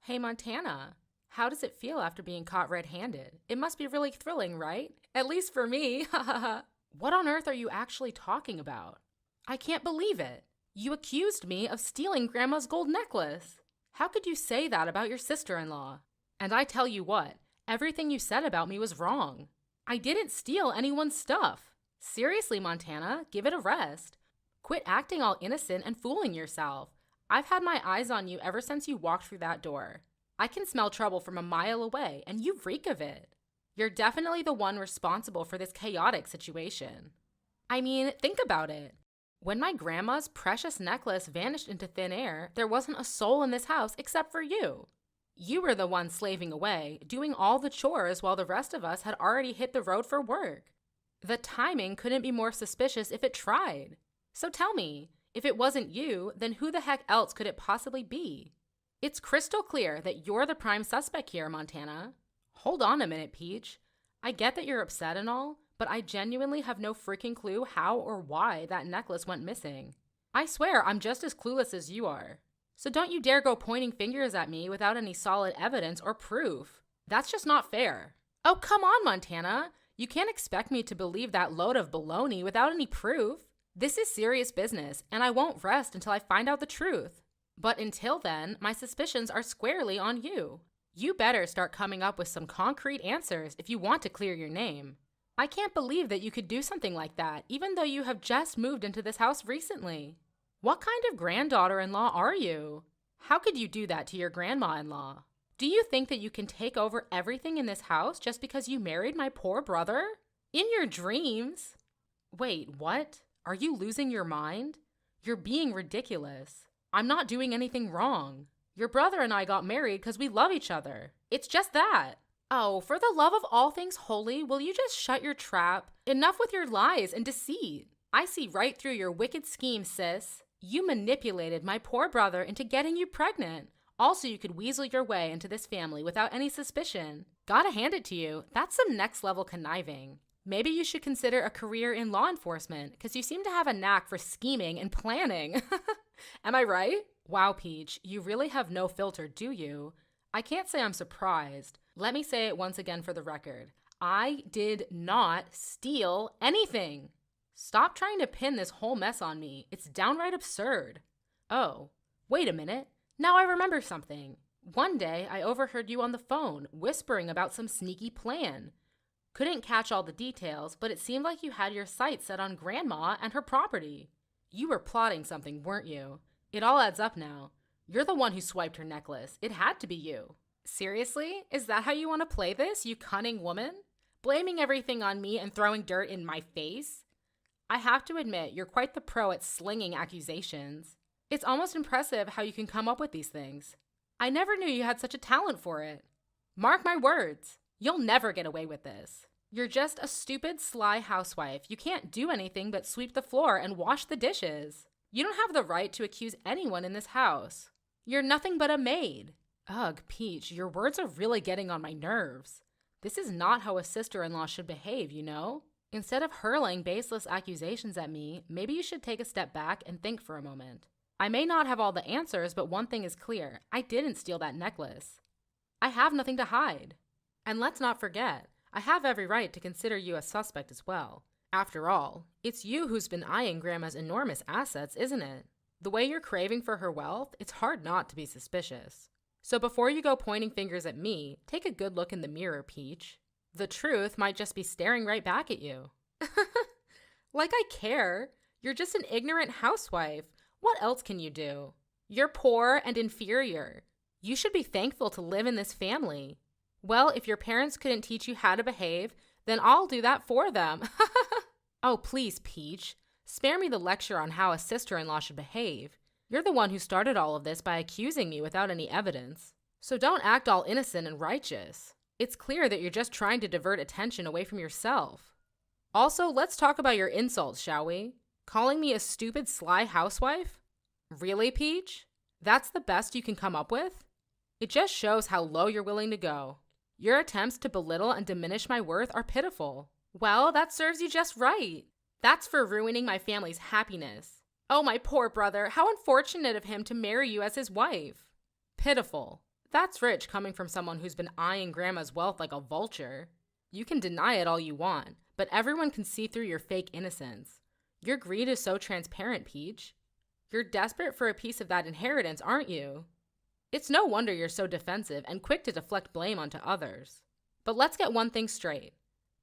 Hey Montana, how does it feel after being caught red-handed? It must be really thrilling, right? At least for me. What on earth are you actually talking about? I can't believe it. You accused me of stealing Grandma's gold necklace. How could you say that about your sister-in-law? And I tell you what, everything you said about me was wrong. I didn't steal anyone's stuff. Seriously, Montana, give it a rest. Quit acting all innocent and fooling yourself. I've had my eyes on you ever since you walked through that door. I can smell trouble from a mile away, and you reek of it. You're definitely the one responsible for this chaotic situation. I mean, think about it. When my grandma's precious necklace vanished into thin air, there wasn't a soul in this house except for you. You were the one slaving away, doing all the chores while the rest of us had already hit the road for work. The timing couldn't be more suspicious if it tried. So tell me, if it wasn't you, then who the heck else could it possibly be? It's crystal clear that you're the prime suspect here, Montana. Hold on a minute, Peach. I get that you're upset and all, but I genuinely have no freaking clue how or why that necklace went missing. I swear I'm just as clueless as you are. So don't you dare go pointing fingers at me without any solid evidence or proof. That's just not fair. Oh, come on, Montana. You can't expect me to believe that load of baloney without any proof. This is serious business, and I won't rest until I find out the truth. But until then, my suspicions are squarely on you. You better start coming up with some concrete answers if you want to clear your name. I can't believe that you could do something like that, even though you have just moved into this house recently. What kind of granddaughter-in-law are you? How could you do that to your grandma-in-law? Do you think that you can take over everything in this house just because you married my poor brother? In your dreams? Wait, what? Are you losing your mind? You're being ridiculous. I'm not doing anything wrong. Your brother and I got married because we love each other. It's just that. Oh, for the love of all things holy, will you just shut your trap? Enough with your lies and deceit. I see right through your wicked scheme, sis. You manipulated my poor brother into getting you pregnant. Also, you could weasel your way into this family without any suspicion. Gotta hand it to you, that's some next level conniving. Maybe you should consider a career in law enforcement, because you seem to have a knack for scheming and planning. Am I right? Wow, Peach, you really have no filter, do you? I can't say I'm surprised. Let me say it once again for the record. I did not steal anything. Stop trying to pin this whole mess on me. It's downright absurd. Oh, wait a minute. Now I remember something. One day I overheard you on the phone whispering about some sneaky plan. Couldn't catch all the details, but it seemed like you had your sights set on Grandma and her property. You were plotting something, weren't you? It all adds up now. You're the one who swiped her necklace. It had to be you. Seriously? Is that how you want to play this, you cunning woman? Blaming everything on me and throwing dirt in my face? I have to admit, you're quite the pro at slinging accusations. It's almost impressive how you can come up with these things. I never knew you had such a talent for it. Mark my words. You'll never get away with this. You're just a stupid, sly housewife. You can't do anything but sweep the floor and wash the dishes. You don't have the right to accuse anyone in this house. You're nothing but a maid. Ugh, Peach, your words are really getting on my nerves. This is not how a sister-in-law should behave, you know? Instead of hurling baseless accusations at me, maybe you should take a step back and think for a moment. I may not have all the answers, but one thing is clear. I didn't steal that necklace. I have nothing to hide. And let's not forget, I have every right to consider you a suspect as well. After all, it's you who's been eyeing Grandma's enormous assets, isn't it? The way you're craving for her wealth, it's hard not to be suspicious. So before you go pointing fingers at me, take a good look in the mirror, Peach. The truth might just be staring right back at you. Like I care. You're just an ignorant housewife. What else can you do? You're poor and inferior. You should be thankful to live in this family. Well, if your parents couldn't teach you how to behave, then I'll do that for them. Oh, please, Peach. Spare me the lecture on how a sister-in-law should behave. You're the one who started all of this by accusing me without any evidence. So don't act all innocent and righteous. It's clear that you're just trying to divert attention away from yourself. Also, let's talk about your insults, shall we? Calling me a stupid, sly housewife? Really, Peach? That's the best you can come up with? It just shows how low you're willing to go. Your attempts to belittle and diminish my worth are pitiful. Well, that serves you just right. That's for ruining my family's happiness. Oh, my poor brother, how unfortunate of him to marry you as his wife. Pitiful. That's rich coming from someone who's been eyeing Grandma's wealth like a vulture. You can deny it all you want, but everyone can see through your fake innocence. Your greed is so transparent, Peach. You're desperate for a piece of that inheritance, aren't you? It's no wonder you're so defensive and quick to deflect blame onto others. But let's get one thing straight.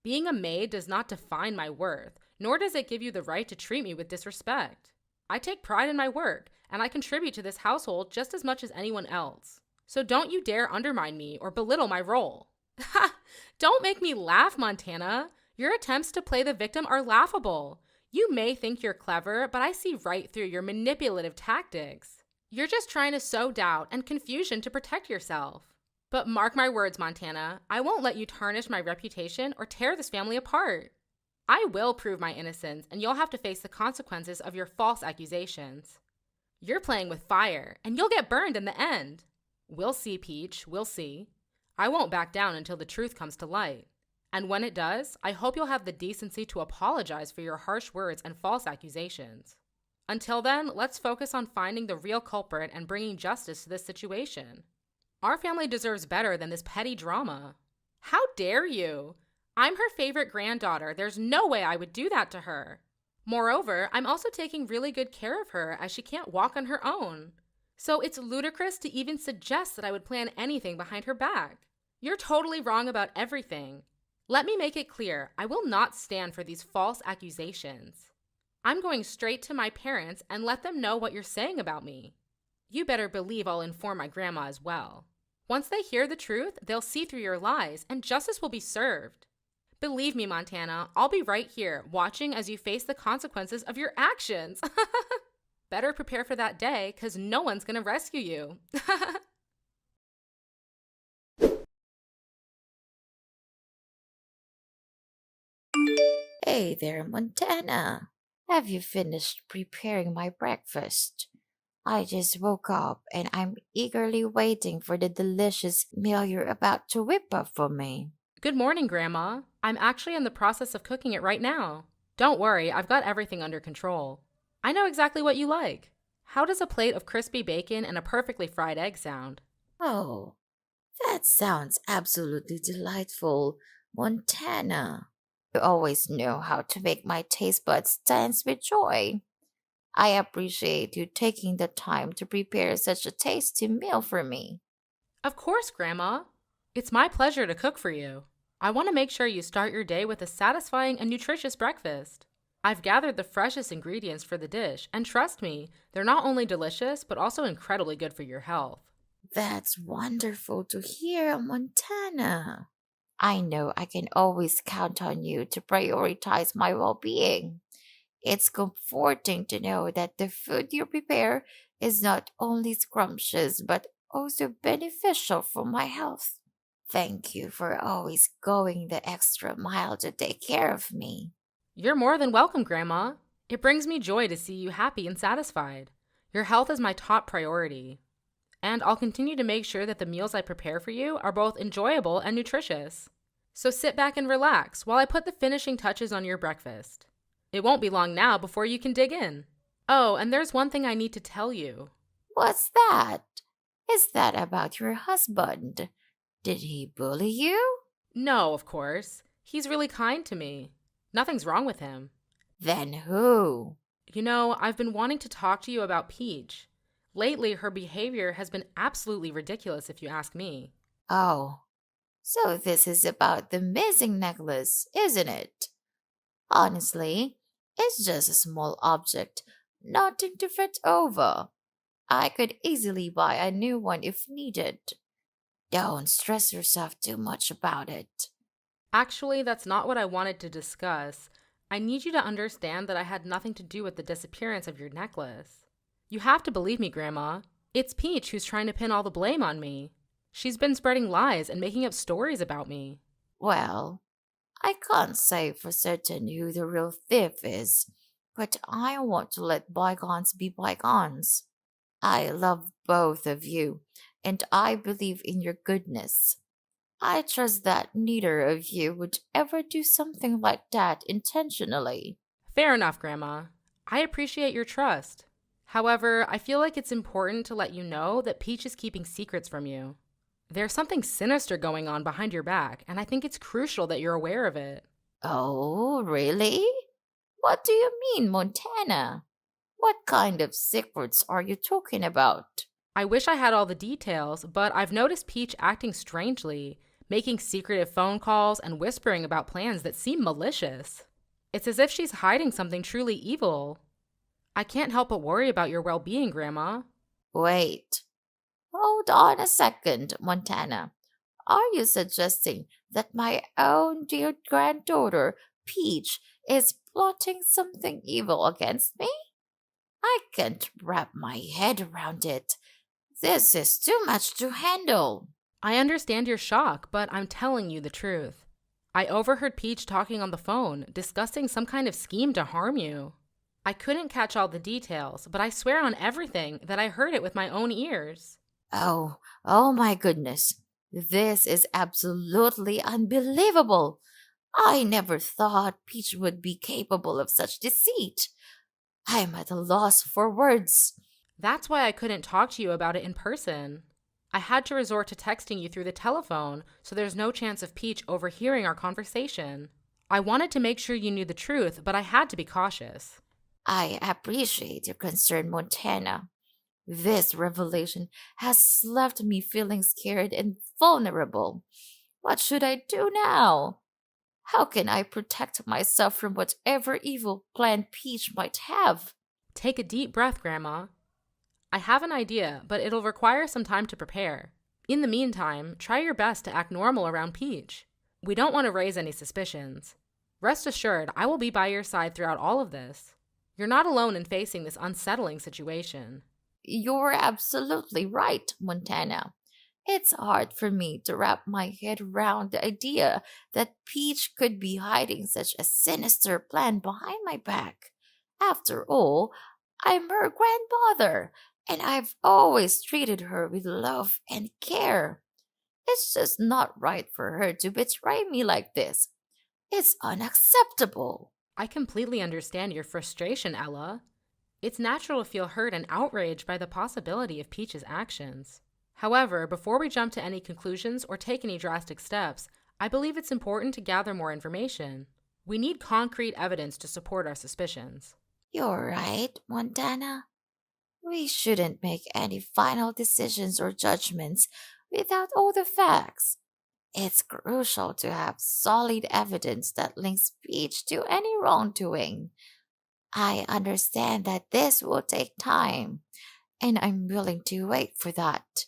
Being a maid does not define my worth, nor does it give you the right to treat me with disrespect. I take pride in my work, and I contribute to this household just as much as anyone else. So don't you dare undermine me or belittle my role. Ha! Don't make me laugh, Montana. Your attempts to play the victim are laughable. You may think you're clever, but I see right through your manipulative tactics. You're just trying to sow doubt and confusion to protect yourself. But mark my words, Montana, I won't let you tarnish my reputation or tear this family apart. I will prove my innocence, and you'll have to face the consequences of your false accusations. You're playing with fire, and you'll get burned in the end. We'll see, Peach, we'll see. I won't back down until the truth comes to light. And when it does, I hope you'll have the decency to apologize for your harsh words and false accusations. Until then, let's focus on finding the real culprit and bringing justice to this situation. Our family deserves better than this petty drama. How dare you? I'm her favorite granddaughter. There's no way I would do that to her. Moreover, I'm also taking really good care of her as she can't walk on her own. So it's ludicrous to even suggest that I would plan anything behind her back. You're totally wrong about everything. Let me make it clear, I will not stand for these false accusations. I'm going straight to my parents and let them know what you're saying about me. You better believe I'll inform my grandma as well. Once they hear the truth, they'll see through your lies and justice will be served. Believe me, Montana, I'll be right here, watching as you face the consequences of your actions. Better prepare for that day, because no one's going to rescue you. Hey there, Montana. Have you finished preparing my breakfast? I just woke up and I'm eagerly waiting for the delicious meal you're about to whip up for me. Good morning, Grandma. I'm actually in the process of cooking it right now. Don't worry, I've got everything under control. I know exactly what you like. How does a plate of crispy bacon and a perfectly fried egg sound? Oh, that sounds absolutely delightful, Montana. You always know how to make my taste buds dance with joy. I appreciate you taking the time to prepare such a tasty meal for me. Of course, Grandma. It's my pleasure to cook for you. I want to make sure you start your day with a satisfying and nutritious breakfast. I've gathered the freshest ingredients for the dish, and trust me, they're not only delicious, but also incredibly good for your health. That's wonderful to hear, Montana. I know I can always count on you to prioritize my well being. It's comforting to know that the food you prepare is not only scrumptious but also beneficial for my health. Thank you for always going the extra mile to take care of me. You're more than welcome, Grandma. It brings me joy to see you happy and satisfied. Your health is my top priority. And I'll continue to make sure that the meals I prepare for you are both enjoyable and nutritious. So sit back and relax while I put the finishing touches on your breakfast. It won't be long now before you can dig in. Oh, and there's one thing I need to tell you. What's that? Is that about your husband? Did he bully you? No, of course. He's really kind to me. Nothing's wrong with him. Then who? You know, I've been wanting to talk to you about Peach. Lately, her behavior has been absolutely ridiculous, if you ask me. Oh, so this is about the missing necklace, isn't it? Honestly, it's just a small object, nothing to fret over. I could easily buy a new one if needed. Don't stress yourself too much about it. Actually, that's not what I wanted to discuss. I need you to understand that I had nothing to do with the disappearance of your necklace. You have to believe me, Grandma. It's Peach who's trying to pin all the blame on me. She's been spreading lies and making up stories about me. Well, I can't say for certain who the real thief is, but I want to let bygones be bygones. I love both of you, and I believe in your goodness. I trust that neither of you would ever do something like that intentionally. Fair enough, Grandma. I appreciate your trust. However, I feel like it's important to let you know that Peach is keeping secrets from you. There's something sinister going on behind your back, and I think it's crucial that you're aware of it. Oh, really? What do you mean, Montana? What kind of secrets are you talking about? I wish I had all the details, but I've noticed Peach acting strangely, making secretive phone calls and whispering about plans that seem malicious. It's as if she's hiding something truly evil. I can't help but worry about your well-being, Grandma. Wait, hold on a second, Montana. Are you suggesting that my own dear granddaughter, Peach, is plotting something evil against me? I can't wrap my head around it. This is too much to handle. I understand your shock, but I'm telling you the truth. I overheard Peach talking on the phone, discussing some kind of scheme to harm you. I couldn't catch all the details, but I swear on everything that I heard it with my own ears. Oh my goodness. This is absolutely unbelievable. I never thought Peach would be capable of such deceit. I'm at a loss for words. That's why I couldn't talk to you about it in person. I had to resort to texting you through the telephone, so there's no chance of Peach overhearing our conversation. I wanted to make sure you knew the truth, but I had to be cautious. I appreciate your concern, Montana. This revelation has left me feeling scared and vulnerable. What should I do now? How can I protect myself from whatever evil plan Peach might have? Take a deep breath, Grandma. I have an idea, but it'll require some time to prepare. In the meantime, try your best to act normal around Peach. We don't want to raise any suspicions. Rest assured, I will be by your side throughout all of this. You're not alone in facing this unsettling situation. You're absolutely right, Montana. It's hard for me to wrap my head around the idea that Peach could be hiding such a sinister plan behind my back. After all, I'm her grandmother, and I've always treated her with love and care. It's just not right for her to betray me like this. It's unacceptable. I completely understand your frustration, Ella. It's natural to feel hurt and outraged by the possibility of Peach's actions. However, before we jump to any conclusions or take any drastic steps, I believe it's important to gather more information. We need concrete evidence to support our suspicions. You're right, Montana. We shouldn't make any final decisions or judgments without all the facts. It's crucial to have solid evidence that links Peach to any wrongdoing. I understand that this will take time, and I'm willing to wait for that.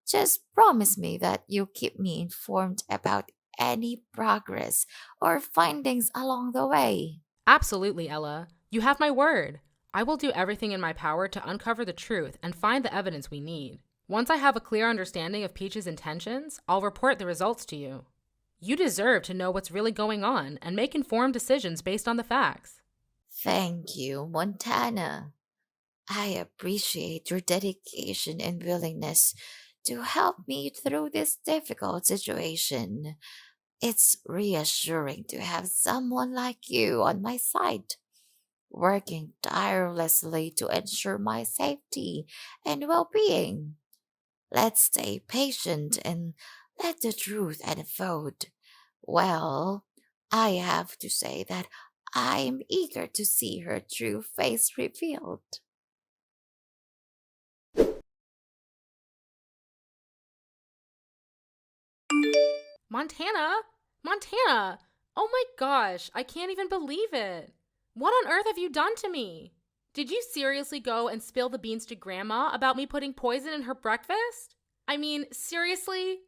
Just promise me that you'll keep me informed about any progress or findings along the way. Absolutely, Ella. You have my word. I will do everything in my power to uncover the truth and find the evidence we need. Once I have a clear understanding of Peach's intentions, I'll report the results to you. You deserve to know what's really going on and make informed decisions based on the facts. Thank you, Montana. I appreciate your dedication and willingness to help me through this difficult situation. It's reassuring to have someone like you on my side, working tirelessly to ensure my safety and well being. Let's stay patient and let the truth unfold. Well, I have to say that I'm eager to see her true face revealed. Montana? Montana! Oh my gosh, I can't even believe it. What on earth have you done to me? Did you seriously go and spill the beans to Grandma about me putting poison in her breakfast? I mean, seriously?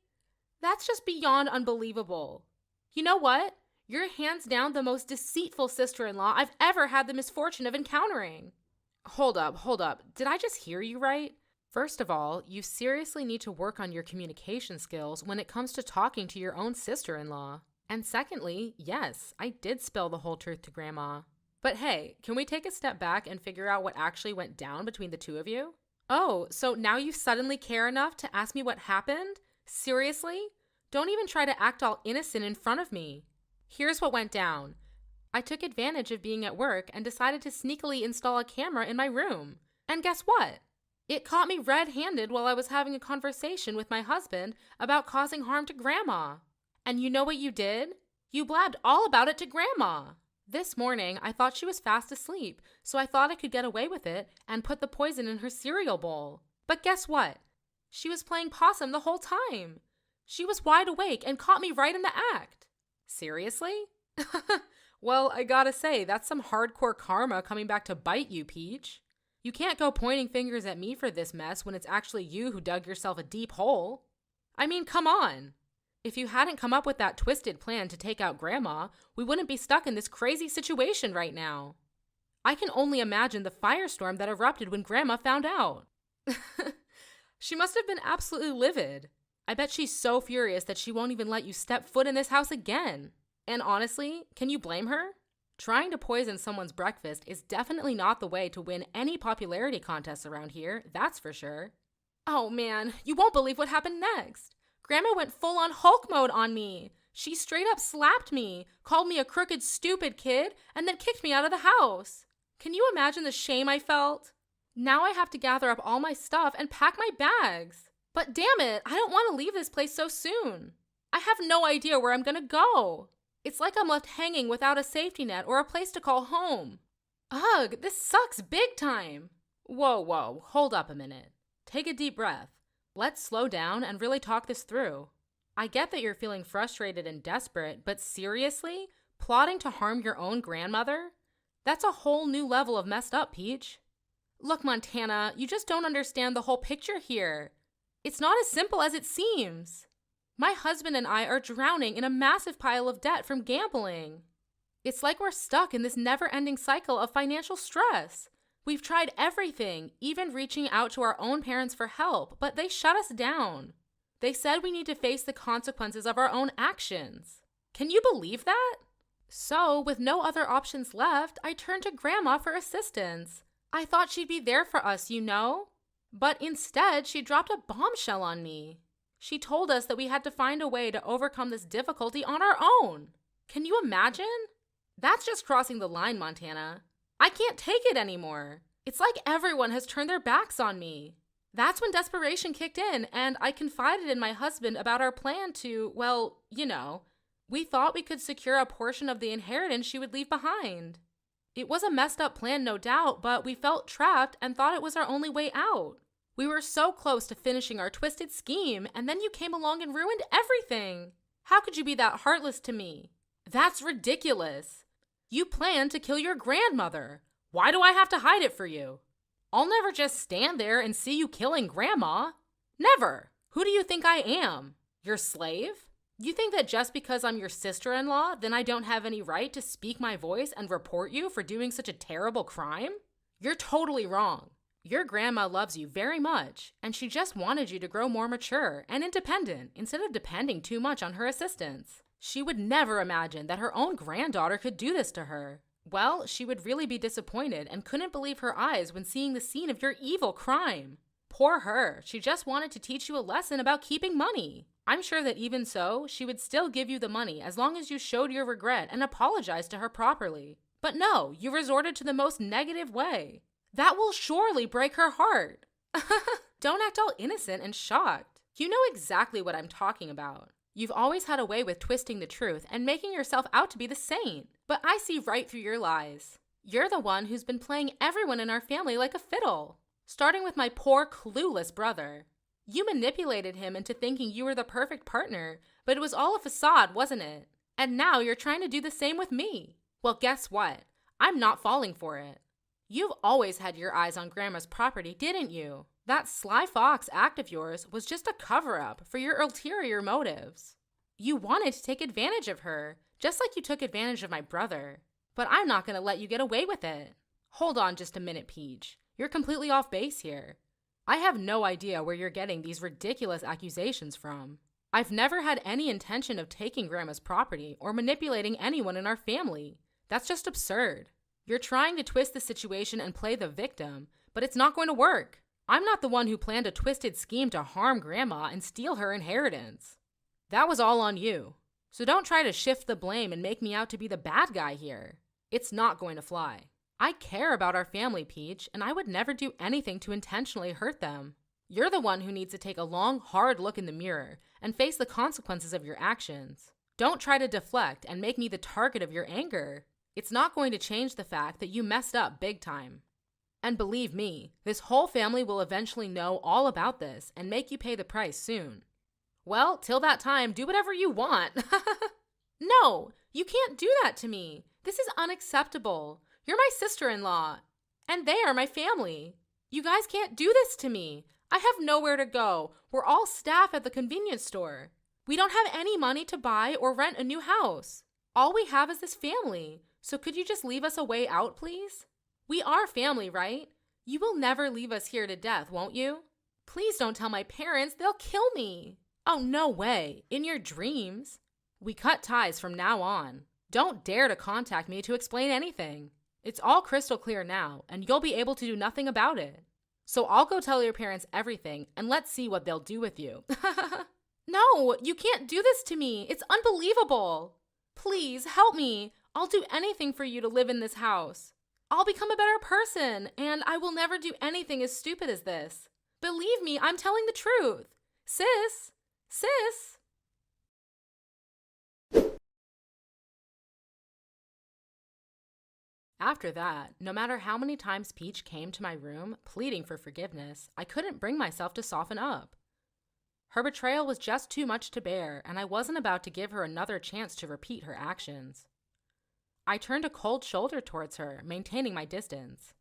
That's just beyond unbelievable. You know what? You're hands down the most deceitful sister-in-law I've ever had the misfortune of encountering. Hold up. Did I just hear you right? First of all, you seriously need to work on your communication skills when it comes to talking to your own sister-in-law. And secondly, yes, I did spill the whole truth to Grandma. But hey, can we take a step back and figure out what actually went down between the two of you? Oh, so now you suddenly care enough to ask me what happened? Seriously? Don't even try to act all innocent in front of me. Here's what went down. I took advantage of being at work and decided to sneakily install a camera in my room. And guess what? It caught me red-handed while I was having a conversation with my husband about causing harm to Grandma. And you know what you did? You blabbed all about it to Grandma. This morning, I thought she was fast asleep, so I thought I could get away with it and put the poison in her cereal bowl. But guess what? She was playing possum the whole time. She was wide awake and caught me right in the act. Seriously? Well, I gotta say, that's some hardcore karma coming back to bite you, Peach. You can't go pointing fingers at me for this mess when it's actually you who dug yourself a deep hole. I mean, come on. If you hadn't come up with that twisted plan to take out Grandma, we wouldn't be stuck in this crazy situation right now. I can only imagine the firestorm that erupted when Grandma found out. She must have been absolutely livid. I bet she's so furious that she won't even let you step foot in this house again. And honestly, can you blame her? Trying to poison someone's breakfast is definitely not the way to win any popularity contests around here, that's for sure. Oh man, you won't believe what happened next. Grandma went full-on Hulk mode on me. She straight up slapped me, called me a crooked, stupid kid, and then kicked me out of the house. Can you imagine the shame I felt? Now I have to gather up all my stuff and pack my bags. But damn it, I don't want to leave this place so soon. I have no idea where I'm gonna go. It's like I'm left hanging without a safety net or a place to call home. Ugh, this sucks big time. Whoa, hold up a minute. Take a deep breath. Let's slow down and really talk this through. I get that you're feeling frustrated and desperate, but seriously? Plotting to harm your own grandmother? That's a whole new level of messed up, Peach. Look, Montana, you just don't understand the whole picture here. It's not as simple as it seems. My husband and I are drowning in a massive pile of debt from gambling. It's like we're stuck in this never-ending cycle of financial stress. We've tried everything, even reaching out to our own parents for help, but they shut us down. They said we need to face the consequences of our own actions. Can you believe that? So, with no other options left, I turned to Grandma for assistance. I thought she'd be there for us, you know? But instead, she dropped a bombshell on me. She told us that we had to find a way to overcome this difficulty on our own. Can you imagine? That's just crossing the line, Montana. I can't take it anymore. It's like everyone has turned their backs on me. That's when desperation kicked in, and I confided in my husband about our plan to, well, you know, we thought we could secure a portion of the inheritance she would leave behind. It was a messed up plan, no doubt, but we felt trapped and thought it was our only way out. We were so close to finishing our twisted scheme, and then you came along and ruined everything. How could you be that heartless to me? That's ridiculous. You planned to kill your grandmother. Why do I have to hide it for you? I'll never just stand there and see you killing Grandma. Never. Who do you think I am? Your slave? You think that just because I'm your sister-in-law, then I don't have any right to speak my voice and report you for doing such a terrible crime? You're totally wrong. Your grandma loves you very much, and she just wanted you to grow more mature and independent instead of depending too much on her assistance. She would never imagine that her own granddaughter could do this to her. Well, she would really be disappointed and couldn't believe her eyes when seeing the scene of your evil crime. Poor her, she just wanted to teach you a lesson about keeping money. I'm sure that even so, she would still give you the money as long as you showed your regret and apologized to her properly. But no, you resorted to the most negative way. That will surely break her heart. Don't act all innocent and shocked. You know exactly what I'm talking about. You've always had a way with twisting the truth and making yourself out to be the saint. But I see right through your lies. You're the one who's been playing everyone in our family like a fiddle. Starting with my poor, clueless brother. You manipulated him into thinking you were the perfect partner, but it was all a facade, wasn't it? And now you're trying to do the same with me. Well, guess what? I'm not falling for it. You've always had your eyes on Grandma's property, didn't you? That sly fox act of yours was just a cover-up for your ulterior motives. You wanted to take advantage of her, just like you took advantage of my brother. But I'm not going to let you get away with it. Hold on just a minute, Peach. You're completely off base here. I have no idea where you're getting these ridiculous accusations from. I've never had any intention of taking Grandma's property or manipulating anyone in our family. That's just absurd. You're trying to twist the situation and play the victim, but it's not going to work. I'm not the one who planned a twisted scheme to harm Grandma and steal her inheritance. That was all on you. So don't try to shift the blame and make me out to be the bad guy here. It's not going to fly. I care about our family, Peach, and I would never do anything to intentionally hurt them. You're the one who needs to take a long, hard look in the mirror and face the consequences of your actions. Don't try to deflect and make me the target of your anger. It's not going to change the fact that you messed up big time. And believe me, this whole family will eventually know all about this and make you pay the price soon. Well, till that time, do whatever you want. No, you can't do that to me. This is unacceptable. You're my sister-in-law, and they are my family. You guys can't do this to me. I have nowhere to go. We're all staff at the convenience store. We don't have any money to buy or rent a new house. All we have is this family. So could you just leave us a way out, please? We are family, right? You will never leave us here to death, won't you? Please don't tell my parents. They'll kill me. Oh, no way. In your dreams. We cut ties from now on. Don't dare to contact me to explain anything. It's all crystal clear now, and you'll be able to do nothing about it. So I'll go tell your parents everything, and let's see what they'll do with you. No, you can't do this to me. It's unbelievable. Please help me. I'll do anything for you to live in this house. I'll become a better person, and I will never do anything as stupid as this. Believe me, I'm telling the truth. Sis. After that, no matter how many times Peach came to my room pleading for forgiveness, I couldn't bring myself to soften up. Her betrayal was just too much to bear, and I wasn't about to give her another chance to repeat her actions. I turned a cold shoulder towards her, maintaining my distance.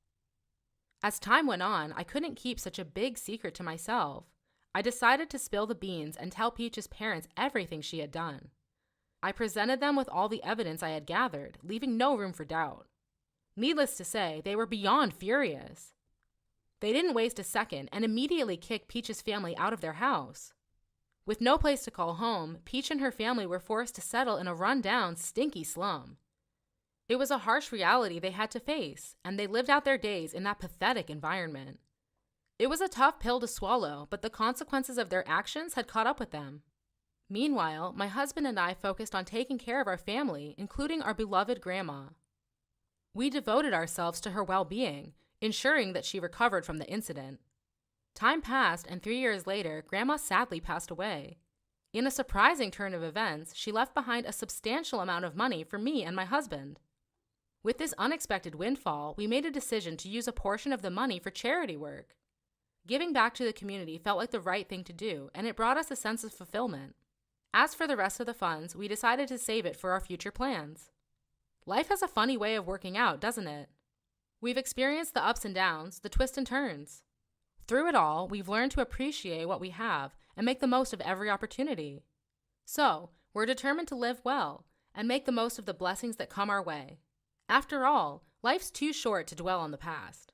As time went on, I couldn't keep such a big secret to myself. I decided to spill the beans and tell Peach's parents everything she had done. I presented them with all the evidence I had gathered, leaving no room for doubt. Needless to say, they were beyond furious. They didn't waste a second and immediately kicked Peach's family out of their house. With no place to call home, Peach and her family were forced to settle in a run-down, stinky slum. It was a harsh reality they had to face, and they lived out their days in that pathetic environment. It was a tough pill to swallow, but the consequences of their actions had caught up with them. Meanwhile, my husband and I focused on taking care of our family, including our beloved grandma. We devoted ourselves to her well-being, ensuring that she recovered from the incident. Time passed, and 3 years later, Grandma sadly passed away. In a surprising turn of events, she left behind a substantial amount of money for me and my husband. With this unexpected windfall, we made a decision to use a portion of the money for charity work. Giving back to the community felt like the right thing to do, and it brought us a sense of fulfillment. As for the rest of the funds, we decided to save it for our future plans. Life has a funny way of working out, doesn't it? We've experienced the ups and downs, the twists and turns. Through it all, we've learned to appreciate what we have and make the most of every opportunity. So, we're determined to live well and make the most of the blessings that come our way. After all, life's too short to dwell on the past.